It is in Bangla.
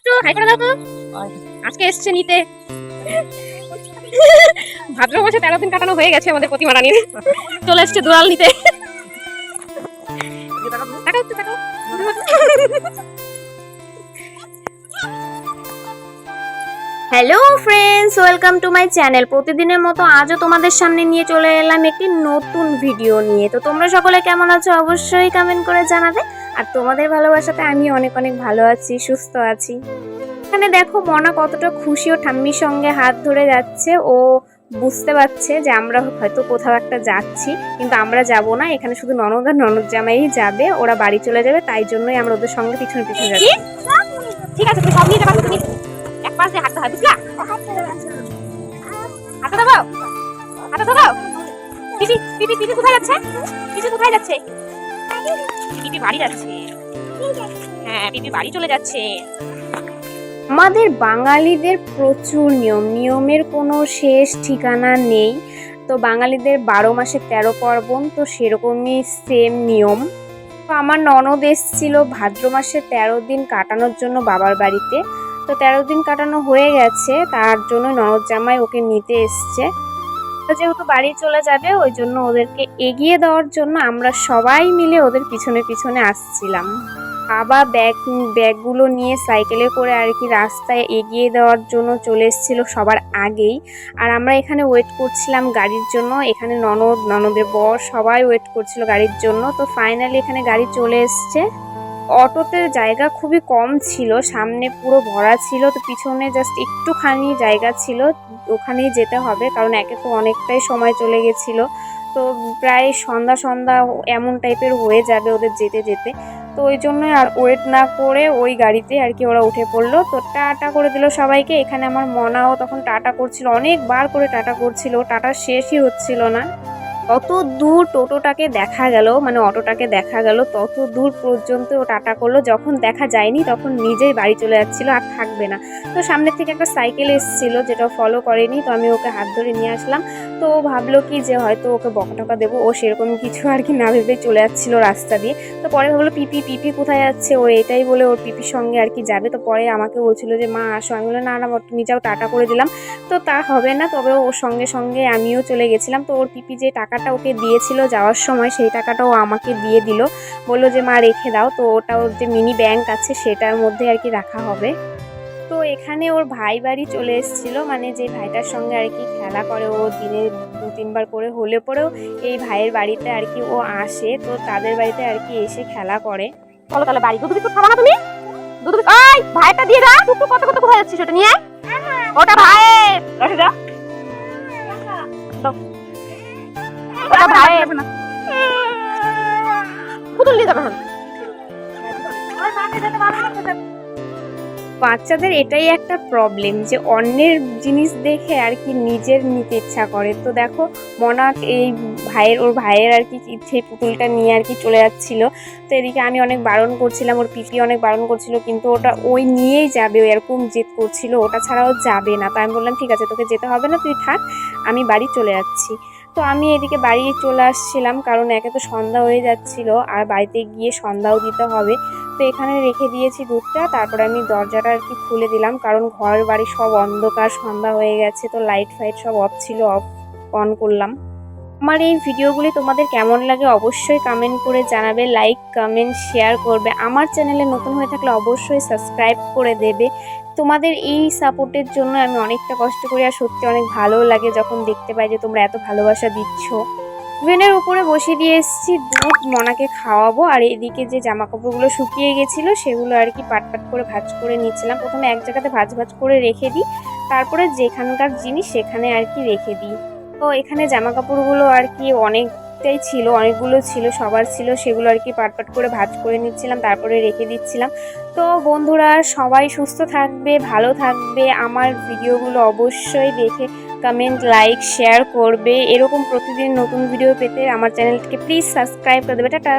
একটু হাই করে দাও তো। আজকে এসছে নিতে। ভাদ্র মাসে 13 দিন কাটানো হয়ে গেছে আমাদের প্রতিমা রানীর। চলে এসছে দুয়াল নিতে। Hello friends, welcome to my channel. প্রতিদিনের মতো আজও তোমাদের সামনে নিয়ে চলে এলাম একটি নতুন ভিডিও নিয়ে। তো তোমরা সকলে কেমন আছো অবশ্যই কমেন্ট করে জানাবে। আর তোমাদের ভালোবাসাতে আমি অনেক অনেক ভালো আছি, সুস্থ আছি। এখানে দেখো মনা কতটা খুশি ও ঠাম্মির সঙ্গে হাত ধরে যাচ্ছে। ও বুঝতে পারছে যে আমরা হয়তো কোথাও একটা যাচ্ছি, কিন্তু আমরা যাব না। এখানে শুধু ননদ আর ননদ জামাই যাবে, ওরা বাড়ি চলে যাবে, তাই জন্যই আমরা ওদের সঙ্গে পিছনে পিছনে যাচ্ছি। ঠিক আছে, তুমি সব নিয়ে যাবা, তুমি এক পাশে হাঁটতে হয়, বুঝলা? হাঁটা দাও, হাঁটা দাও। পিপি পিপি পিপি কোথায় যাচ্ছে? পিপি কোথায় যাচ্ছে? পিপি বাড়ি যাচ্ছে। হ্যাঁ, পিপি বাড়ি চলে যাচ্ছে। আমাদের বাঙালিদের প্রচুর নিয়মের কোনো শেষ ঠিকানা নেই। তো বাঙালিদের 12 মাসে 13 পার্বণ, তো সেরকমই সেম নিয়ম। তো আমার ননদ এসেছিল ভাদ্র মাসে 13 দিন কাটানোর জন্য বাবার বাড়িতে। তো 13 দিন কাটানো হয়ে গেছে, তার জন্য ননদ জামাই ওকে নিতে এসছে। যেহেতু বাড়ি চলে যাবে, ওই জন্য ওদেরকে এগিয়ে দেওয়ার জন্য আমরা সবাই মিলে ওদের পিছনে পিছনে আসছিলাম। বাবা ব্যাগগুলো নিয়ে সাইকেলে করে আর কি রাস্তায় এগিয়ে দেওয়ার জন্য চলে এসেছিল সবার আগেই। আর আমরা এখানে ওয়েট করছিলাম গাড়ির জন্য। এখানে ননদের বর সবাই ওয়েট করছিল গাড়ির জন্য। তো ফাইনালি এখানে গাড়ি চলে এসছে। অটোতে জায়গা খুবই কম ছিল, সামনে পুরো ভরা ছিল, তো পিছনে জাস্ট একটুখানি জায়গা ছিল, ওখানেই যেতে হবে। কারণ একে তো অনেকটাই সময় চলে গেছিল, তো প্রায় সন্ধ্যা এমন টাইপের হয়ে যাবে ওদের যেতে যেতে। তো ওই জন্যই আর ওয়েট না করে ওই গাড়িতে আর কি ওরা উঠে পড়লো। তো টাটা করে দিল সবাইকে। এখানে আমার মনাও তখন টাটা করছিল, অনেকবার করে টাটা করছিল, টাটা শেষই হচ্ছিল না। তত দূর টোটোটাকে দেখা গেল, মানে অটোটাকে দেখা গেল, তত দূর পর্যন্ত ও টাটা করলো। যখন দেখা যায়নি তখন নিজেই বাড়ি চলে যাচ্ছিল, আর থাকবে না। তো সামনের থেকে একটা সাইকেল এসেছিল, যেটা ফলো করেনি, তো আমি ওকে হাত ধরে নিয়ে আসলাম। তো ও ভাবলো কি যে হয়তো ওকে বকাটকা দেবো, ও সেরকম কিছু আর কি না ভেবে চলে যাচ্ছিল রাস্তা দিয়ে। তো পরে ভাবলো পিপি পিপি কোথায় যাচ্ছে, ও এটাই বলে ওর পিপির সঙ্গে আর কি যাবে। তো পরে আমাকে বলছিল যে মা আসো, আমি বললাম না না তুমি যাও, টাটা করে দিলাম। তো তা হবে না, তবে ওর সঙ্গে সঙ্গে আমিও চলে গেছিলাম। তো ওর পিপি যে টাকাটা ওকে দিয়েছিল যাওয়ার সময়, সেই টাকাটাও আমাকে দিয়ে দিল, বললো যে মা রেখে দাও। তো ওটা ওর যে মিনি ব্যাংক আছে সেটার মধ্যে আর কি রাখা হবে। তো এখানে ওর ভাই বাড়ি চলে এসেছিলো, মানে যে ভাইটার সঙ্গে আর কি খেলা করে ও, দিনে 2-3 বার করে হলে পরেও এই ভাইয়ের বাড়িতে আর কি ও আসে। তো তাদের বাড়িতে আর কি এসে খেলা করে। চলো তাহলে বাড়ি। দুধ বিস্কুট খাবা না তুমি? দুধ বিস্কুট ওই ভাইটা দিয়ে দাও। টুকটুক কত কত কোথায় যাচ্ছিস ওটা নিয়ে? ওটা ভাইয়ের। রসে দাও। ওটা ভাইয়ের। পুতুল নিয়ে যাবে না। বাচ্চাদের এটাই একটা প্রবলেম যে অন্যের জিনিস দেখে আর কি নিজের নিতে ইচ্ছা করে। তো দেখো মনা এই ওর ভাইয়ের আর কি সেই পুতুলটা নিয়ে আর কি চলে যাচ্ছিল। তো এদিকে আমি অনেক বারণ করছিলাম, ওর পিপি অনেক বারণ করছিল, কিন্তু ওটা ওই নিয়েই যাবে, ওই এরকম জেদ করছিল, ওটা ছাড়াও যাবে না। তো আমি বললাম ঠিক আছে, তোকে যেতে হবে না, তুই থাক, আমি বাড়ি চলে যাচ্ছি। তো আমি এদিকে বাড়ি চলে আসছিলাম, কারণ একে তো সন্ধ্যা হয়ে যাচ্ছিল, আর বাড়িতে গিয়ে সন্ধ্যাও দিতে হবে। তো এখানে রেখে দিয়েছি দুধটা, তারপরে আমি দরজাটা আর কি খুলে দিলাম, কারণ ঘর বাড়ি সব অন্ধকার, সন্ধ্যা হয়ে গেছে। তো লাইট ফাইট সব অফ ছিল, অন করলাম। আমার এই ভিডিওগুলি তোমাদের কেমন লাগে অবশ্যই কমেন্ট করে জানাবে, লাইক কমেন্ট শেয়ার করবে। আমার চ্যানেলে নতুন হয়ে থাকলে অবশ্যই সাবস্ক্রাইব করে দেবে। তোমাদের এই সাপোর্টের জন্য আমি অনেকটা কষ্ট করি, আর সত্যি অনেক ভালো লাগে যখন দেখতে পাই যে তোমরা এত ভালোবাসা দিচ্ছ। ওভেনের উপরে বসিয়ে দিয়ে এসেছি দুধ, মনাকে খাওয়াবো। আর এদিকে যে জামা কাপড়গুলো শুকিয়ে গেছিলো সেগুলো আর কি পাট করে ভাঁজ করে নিচ্ছিলাম। প্রথমে এক জায়গাতে ভাঁজ করে রেখে দিই, তারপরে যেখানকার জিনিস সেখানে আর কি রেখে দিই। তো এখানে জামা কাপড়গুলো আর কি অনেকটাই ছিল, অনেকগুলো ছিল, সবার ছিল, সেগুলো আর কি পাট করে ভাঁজ করে নিচ্ছিলাম, তারপরে রেখে দিচ্ছিলাম। তো বন্ধুরা সবাই সুস্থ থাকবে, ভালো থাকবে। আমার ভিডিওগুলো অবশ্যই দেখে কমেন্ট লাইক শেয়ার করবে। এরকম প্রতিদিন নতুন ভিডিও পেতে আমার চ্যানেলটিকে প্লিজ সাবস্ক্রাইব করে দেবে। টাটা।